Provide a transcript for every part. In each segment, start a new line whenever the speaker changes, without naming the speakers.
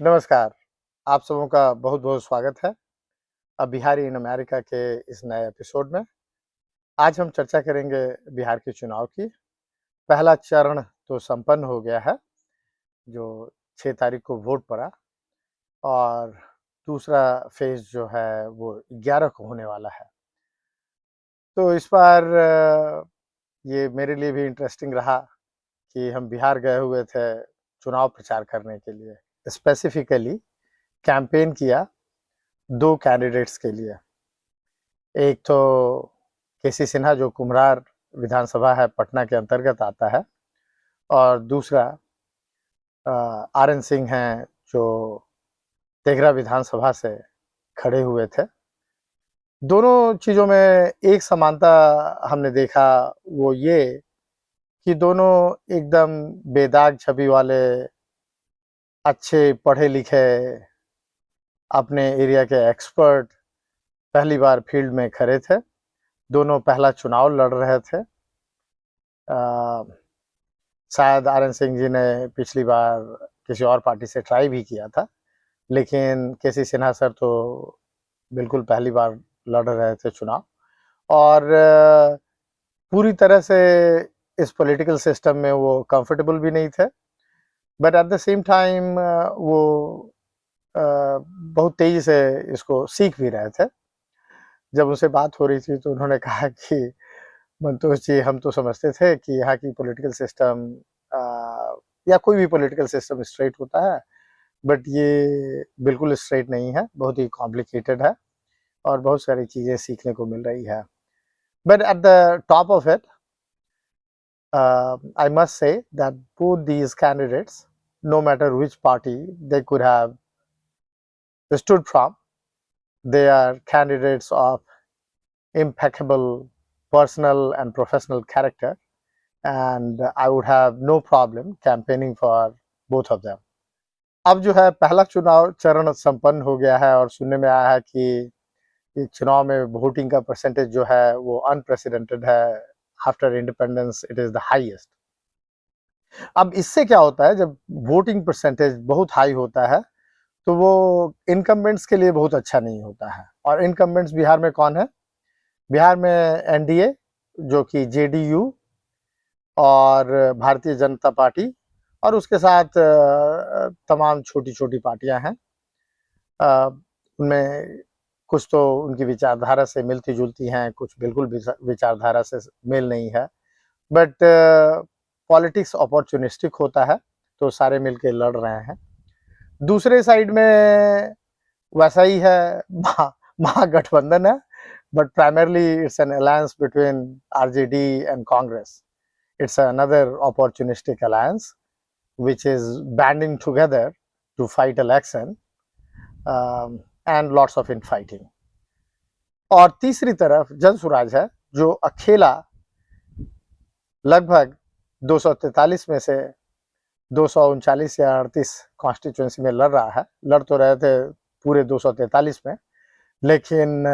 नमस्कार, आप सबों का बहुत-बहुत स्वागत है बिहार इन अमेरिका के इस नए एपिसोड में। आज हम चर्चा करेंगे बिहार के चुनाव की। पहला चरण तो संपन्न हो गया है, जो 6 तारीख को वोट पड़ा और दूसरा फ़ेज़ जो है वो 11 को होने वाला है। तो इस बार ये मेरे लिए भी इंटरेस्टिंग रहा कि हम बिहार गए हुए थे चुनाव प्रचार करने के लिए। स्पेसिफ़िकली कैंपेन किया 2 कैंडिडेट्स के लिए। एक तो केसी सिन्हा जो कुम्हरार विधानसभा है पटना के अंतर्गत आता है और दूसरा आर.एन. सिंह हैं जो तेघरा विधानसभा से खड़े हुए थे। दोनों चीज़ों में एक समानता हमने देखा वो ये कि दोनों एकदम बेदाग छवि वाले, अच्छे पढ़े-लिखे, अपने एरिया के एक्सपर्ट पहली बार फील्ड में खड़े थे। दोनों पहला चुनाव लड़ रहे थे। शायद आर.एन. सिंह जी ने पिछली बार किसी और पार्टी से ट्राई भी किया था, लेकिन केसी सिन्हा सर तो बिल्कुल पहली बार लड़ रहे थे चुनाव और पूरी तरह से इस पॉलिटिकल सिस्टम में वो कंफर्टेबल भी नहीं थे, but at the same time वो बहुत तेज़ी से इसको सीख भी रहे थे। जब उनसे बात हो रही थी तो उन्होंने कहा कि मंतोष जी, हम तो समझते थे कि यहाँ की पॉलिटिकल सिस्टम या कोई भी पॉलिटिकल सिस्टम स्ट्रेट होता है, बट ये बिल्कुल स्ट्रेट नहीं है, बहुत ही कॉम्प्लिकेटेड है और बहुत सारी चीज़ें सीखने को मिल रही है। But at the top of it, I must say that both these candidates, no matter which party they could have stood from, they are candidates of impeccable personal and professional character, and I would have no problem campaigning for both of them. अब जो है पहला चुनाव चरण संपन्न हो गया है और सुनने में आया है कि इस चुनाव में वोटिंग का परसेंटेज जो है वो अनप्रेसिडेंटेड है। After independence it is the highest. अब इससे क्या होता है, जब वोटिंग परसेंटेज बहुत हाई होता है तो वो इनकम्बेंट्स के लिए बहुत अच्छा नहीं होता है। और इनकम्बेंट्स बिहार में कौन है? बिहार में एनडीए, जो कि जेडीयू और भारतीय जनता पार्टी और उसके साथ तमाम छोटी-छोटी पार्टियां हैं। उनमें कुछ तो उनकी विचारधारा से मिलती-जुलती हैं, कुछ बिल्कुल विचारधारा से मेल नहीं है। बट पॉलिटिक्स अपॉर्चुनिस्टिक होता है, तो सारे मिलके लड़ रहे हैं। दूसरे साइड में वैसा ही है, महागठबंधन है, but primarily it's an alliance between RJD and Congress. It's another opportunistic alliance which is banding together to fight election, and lots of infighting. और तीसरी तरफ जनसुराज है जो अकेला लगभग 243 में से 239 या 38 कॉन्स्टिट्यूंसी में लड़ रहा है। लड़ तो रहे थे पूरे 243 में, लेकिन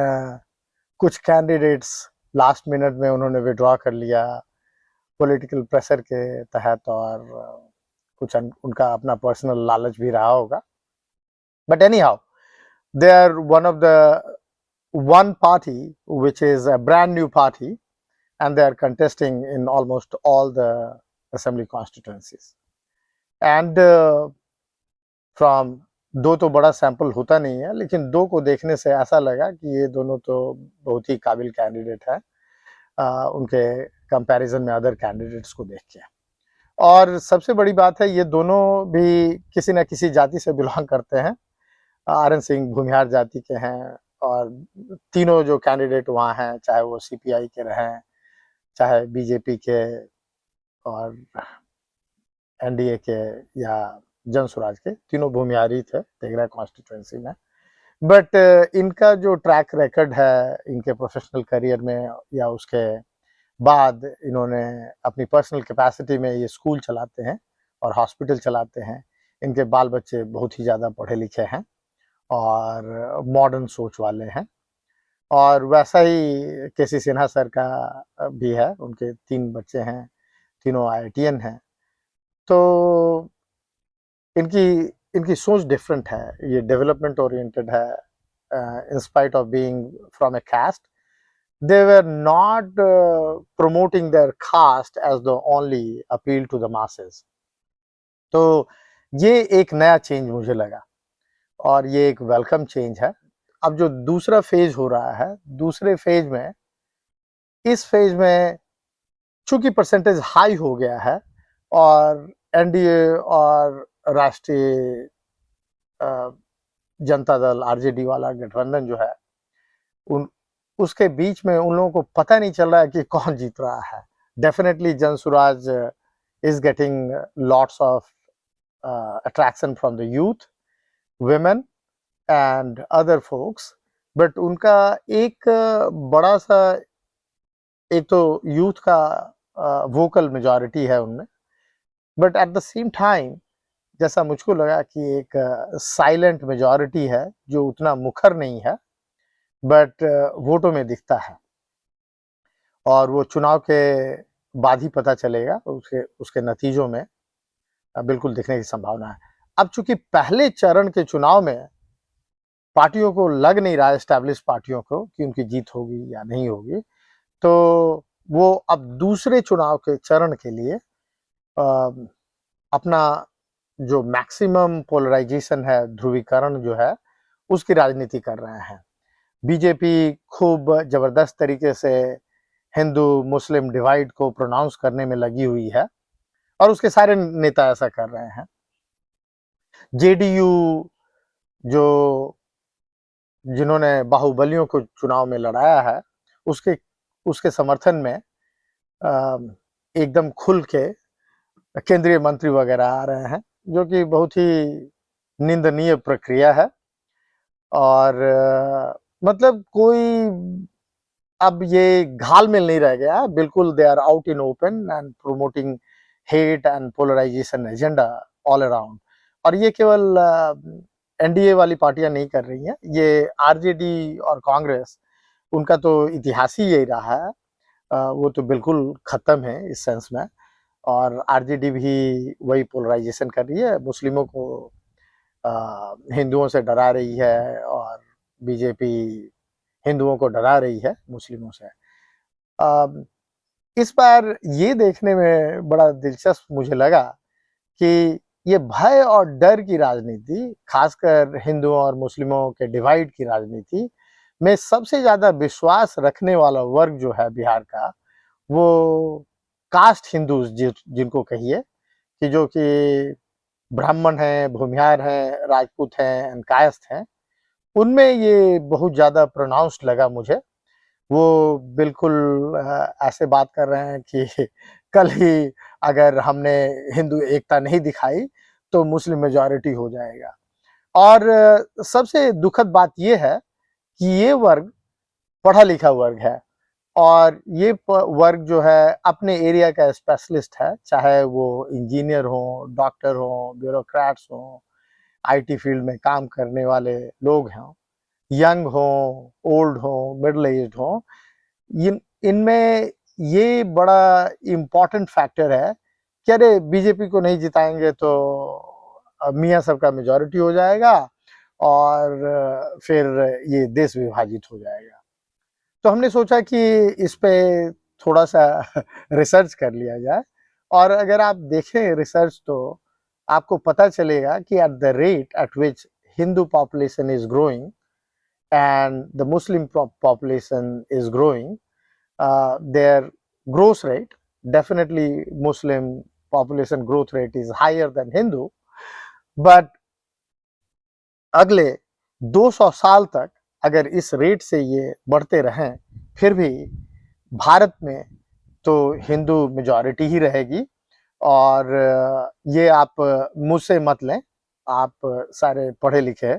कुछ कैंडिडेट्स लास्ट मिनट में उन्होंने विड्रॉ कर लिया पॉलिटिकल प्रेशर के तहत, और कुछ उनका अपना पर्सनल लालच भी रहा होगा। But anyhow, they are one of the one party which is a brand new party, and they are contesting in almost all the assembly constituencies. And from दो तो बड़ा सैंपल होता नहीं है, लेकिन दो को देखने से ऐसा लगा कि ये दोनों तो बहुत ही काबिल कैंडिडेट है उनके कंपैरिजन में अदर कैंडिडेट्स को देख के। और सबसे बड़ी बात है, ये दोनों भी किसी न किसी जाति से बिलोंग करते हैं। आर.एन. सिंह भूमिहार जाति के हैं और तीनों जो कैंडिडेट वहाँ हैं, चाहे वो सीपीआई के रहें, चाहे बीजेपी के और एनडीए के या जनसुराज के, तीनों भूमिहारी थे तेघरा कॉन्स्टिट्यूएंसी में। बट इनका जो ट्रैक रिकॉर्ड है इनके प्रोफेशनल करियर में या उसके बाद, इन्होंने अपनी पर्सनल कैपेसिटी में ये स्कूल चलाते हैं और हॉस्पिटल चलाते हैं। इनके बाल बच्चे बहुत ही ज़्यादा पढ़े लिखे हैं और मॉडर्न सोच वाले हैं। और वैसा ही केसी सिन्हा सर का भी है, उनके 3 बच्चे हैं, तीनों आईआईटीएन हैं। तो इनकी इनकी सोच डिफरेंट है, ये डेवलपमेंट ओरिएंटेड है। In spite of being from a caste, they were not promoting their caste as the only appeal to the masses. तो ये एक नया चेंज मुझे लगा और ये एक वेलकम चेंज है। अब जो दूसरा फेज हो रहा है, दूसरे फेज में, इस फेज में चूंकि परसेंटेज हाई हो गया है और एनडीए और राष्ट्रीय जनता दल आरजेडी वाला गठबंधन जो है, उन उसके बीच में उन लोगों को पता नहीं चल रहा है कि कौन जीत रहा है। Definitely Jan Suraaj is getting lots of attraction from the youth, women and other folks, but उनका एक बड़ा सा, एक तो यूथ का वोकल मेजॉरिटी है उनमें, but at the same time जैसा मुझको लगा कि एक साइलेंट मेजॉरिटी है जो उतना मुखर नहीं है, बट वोटों में दिखता है और वो चुनाव के बाद ही पता चलेगा, उसके नतीजों में बिल्कुल दिखने की संभावना है। अब चूंकि पहले चरण के चुनाव में पार्टियों को लग नहीं रहा है, एस्टैब्लिश पार्टियों को, कि उनकी जीत होगी या नहीं होगी, तो वो अब दूसरे चुनाव के चरण के लिए अपना जो मैक्सिमम पोलराइजेशन है, ध्रुवीकरण जो है, उसकी राजनीति कर रहे हैं। बीजेपी खूब जबरदस्त तरीके से हिंदू मुस्लिम डिवाइड को प्रोनाउंस करने में लगी हुई है और उसके सारे नेता ऐसा कर रहे हैं। जेडीयू जो जिन्होंने बाहुबलियों को चुनाव में लड़ाया है, उसके समर्थन में एकदम खुल के केंद्रीय मंत्री वगैरह आ रहे हैं, जो कि बहुत ही निंदनीय प्रक्रिया है। और मतलब कोई अब ये घालमेल नहीं रह गया, बिल्कुल they are out in open and promoting hate and polarisation agenda all around. और ये केवल एनडीए वाली पार्टियां नहीं कर रही हैं, ये आरजेडी और कांग्रेस, उनका तो इतिहास ही यही रहा है, वो तो बिल्कुल खत्म है इस सेंस में। और आरजेडी भी वही पोलराइजेशन कर रही है, मुस्लिमों को हिंदुओं से डरा रही है और बीजेपी हिंदुओं को डरा रही है मुस्लिमों से। इस बार ये देखने में बड़ा दिलचस्प मुझे लगा कि ये भय और डर की राजनीति, खासकर हिंदुओं और मुस्लिमों के डिवाइड की राजनीति में सबसे ज्यादा विश्वास रखने वाला वर्ग जो है बिहार का, वो कास्ट हिंदूज जिनको कहिए, कि जो कि ब्राह्मण हैं, भूमिहार हैं, राजपूत हैं एंड कायस्थ हैं, उनमें ये बहुत ज्यादा प्रोनाउंस्ड लगा मुझे। वो बिल्कुल ऐसे बात कर रहे हैं कि कल ही अगर हमने हिंदू एकता नहीं दिखाई तो मुस्लिम मेजॉरिटी हो जाएगा। और सबसे दुखद बात ये है कि ये वर्ग पढ़ा लिखा वर्ग है और ये वर्ग जो है अपने एरिया का स्पेशलिस्ट है, चाहे वो इंजीनियर हो, डॉक्टर हो, ब्यूरोक्रेट्स हो, आईटी फील्ड में काम करने वाले लोग हैं, यंग हो, ओल्ड हो, मिडिल एज्ड हो। इनमें ये बड़ा इम्पोर्टेंट फैक्टर है कि अरे बीजेपी को नहीं जिताएंगे तो मियाँ सबका मेजॉरिटी हो जाएगा और फिर ये देश विभाजित हो जाएगा। तो हमने सोचा कि इस पे थोड़ा सा रिसर्च कर लिया जाए, और अगर आप देखें रिसर्च तो आपको पता चलेगा कि at the rate at which Hindu population is growing and the Muslim population is growing, their growth rate, definitely Muslim population growth rate is higher than Hindu, but अगले 200 साल तक अगर इस रेट से ये बढ़ते रहें, फिर भी भारत में तो हिंदू मेजॉरिटी ही रहेगी। और ये आप मुझसे मत लें, आप सारे पढ़े लिखे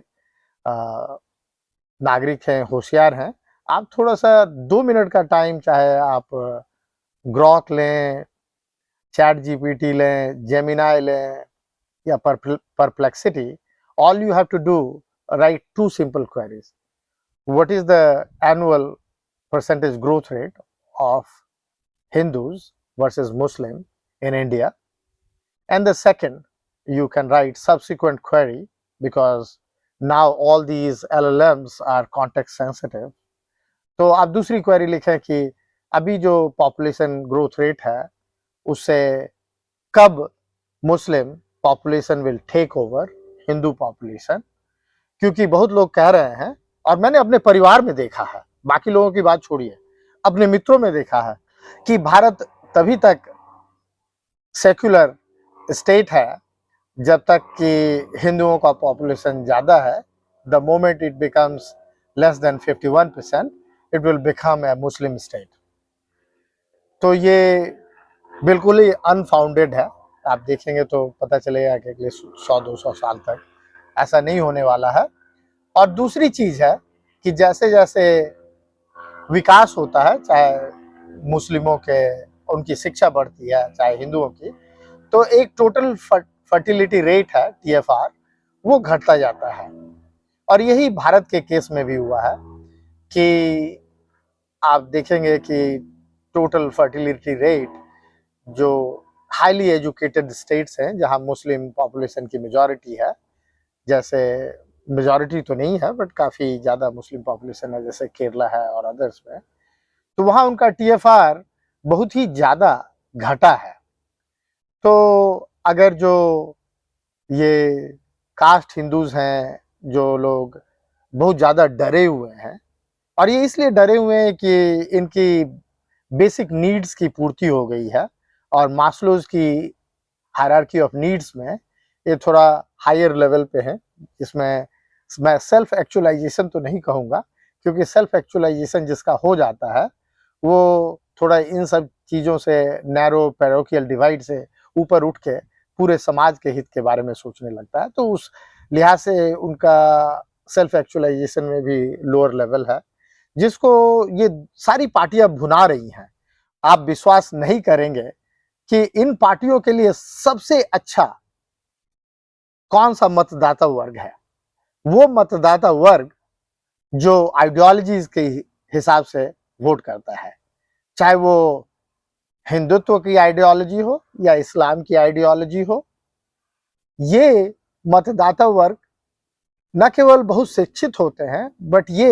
नागरिक हैं, होशियार हैं, आप थोड़ा सा 2 मिनट का टाइम, चाहे आप ग्रॉक लें, चैट जीपीटी लें, जेमिनाई लें या perplexity, all you have to do, write 2 simple queries. What is the annual percentage growth rate of Hindus versus Muslim in India? And the second, you can write subsequent query because now all these LLMs are context sensitive. तो आप दूसरी query लिखें कि अभी जो population growth rate है उससे कब Muslim population will take over Hindu population, क्योंकि बहुत लोग कह रहे हैं और मैंने अपने परिवार में देखा है, बाकी लोगों की बात छोड़िए, अपने मित्रों में देखा है कि भारत तभी तक सेक्युलर स्टेट है जब तक कि हिंदुओं का पॉपुलेशन ज़्यादा है. The moment it becomes less than 51% it will become a Muslim state. तो ये बिल्कुल ही अनफाउंडेड है. आप देखेंगे तो पता चलेगा कि अगले 100-200 साल तक ऐसा नहीं होने वाला है. और दूसरी चीज है कि जैसे जैसे विकास होता है, चाहे मुस्लिमों के उनकी शिक्षा बढ़ती है चाहे हिंदुओं की, तो एक टोटल फर्टिलिटी रेट है TFR वो घटता जाता है. और यही भारत के केस में भी हुआ है कि आप देखेंगे कि टोटल फर्टिलिटी रेट जो हाईली एजुकेटेड स्टेट्स हैं जहां मुस्लिम पॉपुलेशन की मेजॉरिटी है, जैसे मेजॉरिटी तो नहीं है बट काफ़ी ज़्यादा मुस्लिम पॉपुलेशन है जैसे केरला है और अदर्स में, तो वहाँ उनका TFR बहुत ही ज़्यादा घटा है. तो अगर जो ये कास्ट हिंदूज हैं जो लोग बहुत ज़्यादा डरे हुए हैं, और ये इसलिए डरे हुए हैं कि इनकी बेसिक नीड्स की पूर्ति हो गई है और मास्लोज की हायरार्की ऑफ नीड्स में ये थोड़ा हायर लेवल पे है, जिसमें मैं सेल्फ एक्चुअलाइजेशन तो नहीं कहूँगा क्योंकि सेल्फ एक्चुअलाइजेशन जिसका हो जाता है वो थोड़ा इन सब चीज़ों से नैरो पैरोकियल डिवाइड से ऊपर उठ के पूरे समाज के हित के बारे में सोचने लगता है. तो उस लिहाज से उनका सेल्फ एक्चुअलाइजेशन में भी लोअर लेवल है, जिसको ये सारी पार्टियां भुना रही हैं. आप विश्वास नहीं करेंगे कि इन पार्टियों के लिए सबसे अच्छा कौन सा मतदाता वर्ग है. वो मतदाता वर्ग जो आइडियोलॉजीज के हिसाब से वोट करता है, चाहे वो हिंदुत्व की आइडियोलॉजी हो या इस्लाम की आइडियोलॉजी हो. ये मतदाता वर्ग न केवल बहुत शिक्षित होते हैं बट ये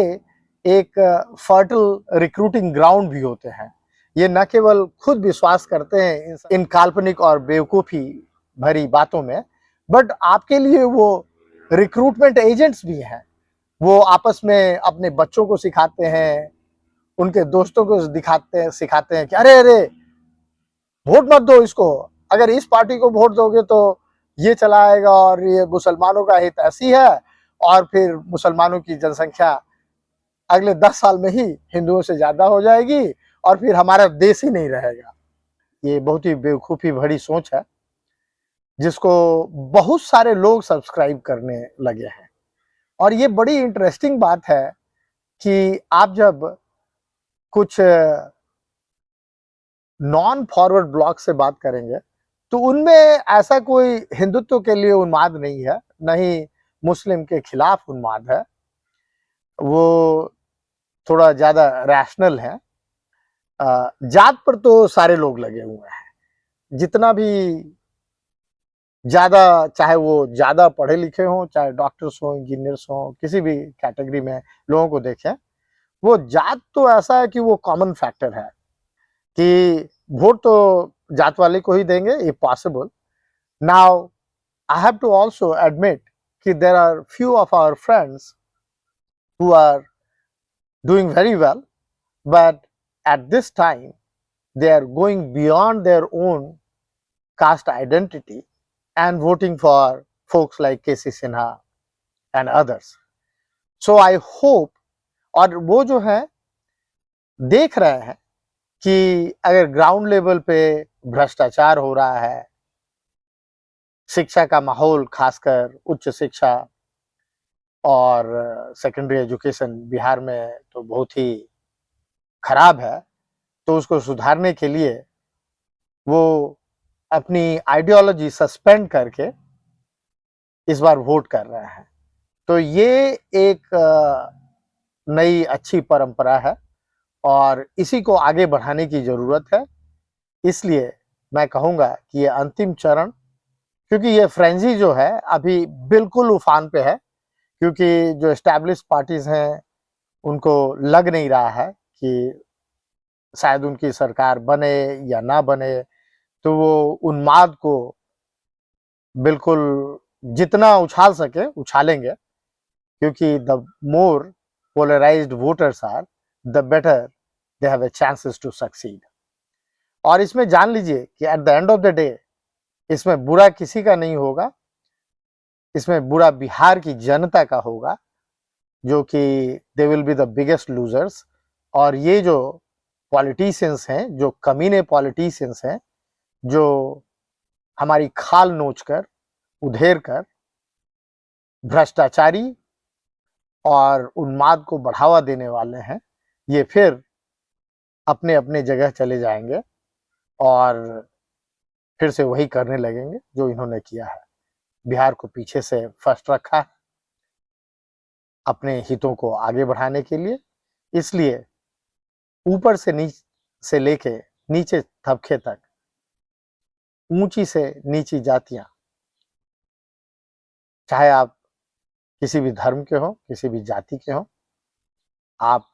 एक फर्टल रिक्रूटिंग ग्राउंड भी होते हैं. ये न केवल खुद विश्वास करते हैं इन काल्पनिक और बेवकूफ़ी भरी बातों में, बट आपके लिए वो रिक्रूटमेंट एजेंट्स भी हैं. वो आपस में अपने बच्चों को सिखाते हैं, उनके दोस्तों को सिखाते हैं कि अरे अरे वोट मत दो इसको, अगर इस पार्टी को वोट दोगे तो ये चला आएगा और ये मुसलमानों का हित ऐसी है और फिर मुसलमानों की जनसंख्या अगले 10 साल में ही हिंदुओं से ज्यादा हो जाएगी और फिर हमारा देश ही नहीं रहेगा. ये बहुत ही बेवकूफ़ी भरी सोच है जिसको बहुत सारे लोग सब्सक्राइब करने लगे हैं. और ये बड़ी इंटरेस्टिंग बात है कि आप जब कुछ नॉन फॉरवर्ड ब्लॉक से बात करेंगे तो उनमें ऐसा कोई हिंदुत्व के लिए उन्माद नहीं है, न ही मुस्लिम के खिलाफ उन्माद है. वो थोड़ा ज्यादा रैशनल है. जात पर तो सारे लोग लगे हुए हैं, जितना भी ज्यादा, चाहे वो ज्यादा पढ़े लिखे हों, चाहे डॉक्टर्स हों, इंजीनियर्स हों, किसी भी कैटेगरी में लोगों को देखें, वो जात तो ऐसा है कि वो कॉमन फैक्टर है कि वोट तो जात वाले को ही देंगे if possible. Now I have to also admit कि there are few of our friends who are doing very well, but at this time they are going beyond their own caste identity and voting for folks like KC Sinha and others. So I hope, और वो जो है देख रहे हैं कि अगर ground level पे भ्रष्टाचार हो रहा है, शिक्षा का माहौल खासकर उच्च शिक्षा और सेकेंडरी एजुकेशन बिहार में तो बहुत ही खराब है, तो उसको सुधारने के लिए वो अपनी आइडियोलॉजी सस्पेंड करके इस बार वोट कर रहे हैं. तो ये एक नई अच्छी परंपरा है और इसी को आगे बढ़ाने की जरूरत है. इसलिए मैं कहूँगा कि ये अंतिम चरण, क्योंकि ये फ्रेंजी जो है अभी बिल्कुल उफान पे है, क्योंकि जो एस्टैब्लिश पार्टीज हैं उनको लग नहीं रहा है कि शायद उनकी सरकार बने या ना बने, तो वो उन्माद को बिल्कुल जितना उछाल सके उछालेंगे, क्योंकि the more polarised voters are, the better they have a chances to succeed. और इसमें जान लीजिए कि at the end of the day इसमें बुरा किसी का नहीं होगा, इसमें बुरा बिहार की जनता का होगा, जो कि they will be the biggest losers. और ये जो पॉलिटिशियंस हैं, जो कमीने पॉलिटिशियंस हैं, जो हमारी खाल नोच कर, उधेर कर, भ्रष्टाचारी और उन्माद को बढ़ावा देने वाले हैं, ये फिर अपने अपने जगह चले जाएंगे और फिर से वही करने लगेंगे जो इन्होंने किया है। बिहार को पीछे से फर्स्ट रखा है अपने हितों को आगे बढ़ाने के लिए, इसलिए ऊपर से लेके नीचे तबके तक ऊंची से नीची जातियां, चाहे आप किसी भी धर्म के हो, किसी भी जाति के हो, आप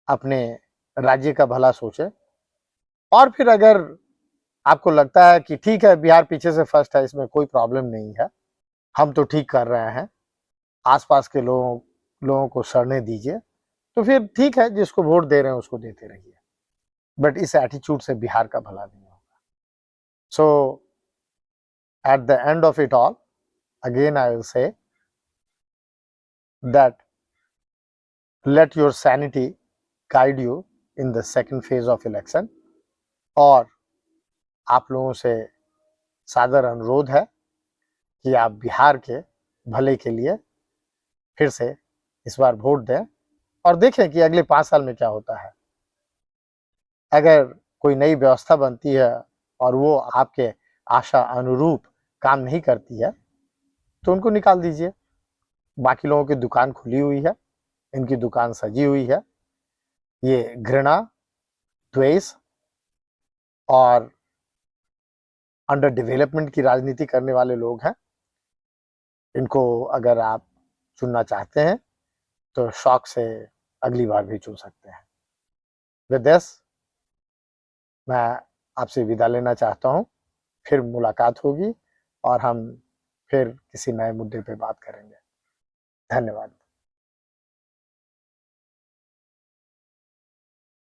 अपने राज्य का भला सोचें। और फिर अगर आपको लगता है कि ठीक है बिहार पीछे से फर्स्ट है, इसमें कोई प्रॉब्लम नहीं है, हम तो ठीक कर रहे हैं, आसपास के लोगों को सड़ने दीजिए, तो फिर ठीक है, जिसको वोट दे रहे हैं उसको देते रहिए, बट इस एटीट्यूड से बिहार का भला नहीं होगा। So at the end of it all, again I will say that let your sanity guide you in the second phase of election। और आप लोगों से सादर अनुरोध है कि आप बिहार के भले के लिए फिर से इस बार वोट दें और देखें कि अगले 5 साल में क्या होता है। अगर कोई नई व्यवस्था बनती है और वो आपके आशा अनुरूप काम नहीं करती है तो उनको निकाल दीजिए। बाकी लोगों की दुकान खुली हुई है, इनकी दुकान सजी हुई है। ये घृणा, द्वेष और अंडर डेवलपमेंट की राजनीति करने वाले लोग हैं। इनको अगर आप चुनना चाहते हैं तो शौक से अगली बार भी चुन सकते हैं। विद दिस मैं आपसे विदा लेना चाहता हूं। फिर मुलाकात होगी और हम फिर किसी नए मुद्दे पे बात करेंगे। धन्यवाद।